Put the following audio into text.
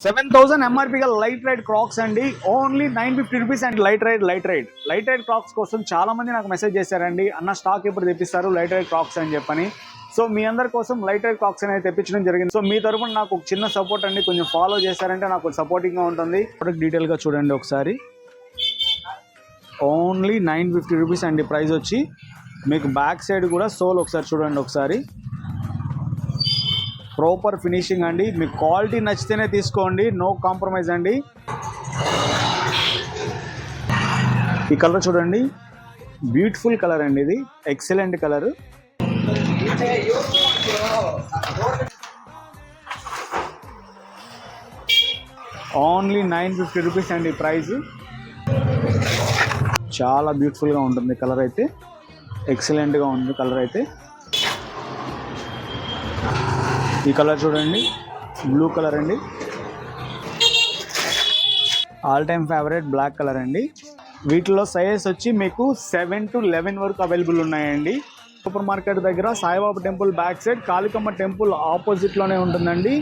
7,000 MRP గల light ride crocs అండి. Only 950 rupees and light ride crocs కోసం చాలా మంది నాకు మెసేజ్ చేశారండి, అన్న స్టాక్ ఎప్పుడు తెప్పిస్తారు లైట్ రైడ్ క్రాక్స్ అని చెప్పని. సో మీ అందరి కోసం లైట్ రైడ్ క్రాక్స్ అనేది తెప్పించడం జరిగింది. సో మీ తరపున నాకు ఒక చిన్న సపోర్ట్ అండి, కొంచెం ఫాలో చేశారంటే నాకు సపోర్టింగ్ గా ఉంటుంది. ప్రొడక్ట్ డీటెయిల్ గా చూడండి ఒకసారి. ఓన్లీ 950 రూపీస్ అండి ప్రైస్ వచ్చి. మీకు బ్యాక్ సైడ్ కూడా సోల్ ఒకసారి చూడండి ఒకసారి. ప్రాపర్ ఫినిషింగ్ అండి, మీకు క్వాలిటీ నచ్చితేనే తీసుకోండి, నో కాంప్రమైజ్ అండి. ఈ కలర్ చూడండి, బ్యూటిఫుల్ కలర్ అండి, ఇది ఎక్సలెంట్ కలర్. ఓన్లీ 950 రూపీస్ అండి ప్రైస్. చాలా బ్యూటిఫుల్గా ఉంటుంది కలర్ అయితే, ఎక్సలెంట్గా ఉంది కలర్ అయితే. ఈ కలర్ చూడండి, బ్లూ కలర్ అండి, all time favourite black colour అండి. వీటిలో సైజెస్ వచ్చి మీకు 7 to 11 వరకు అవైలబుల్ ఉన్నాయండి. సూపర్ మార్కెట్ దగ్గర Saibaba temple back side, Kalikamma temple ఆపోజిట్లోనే ఉంటుందండి.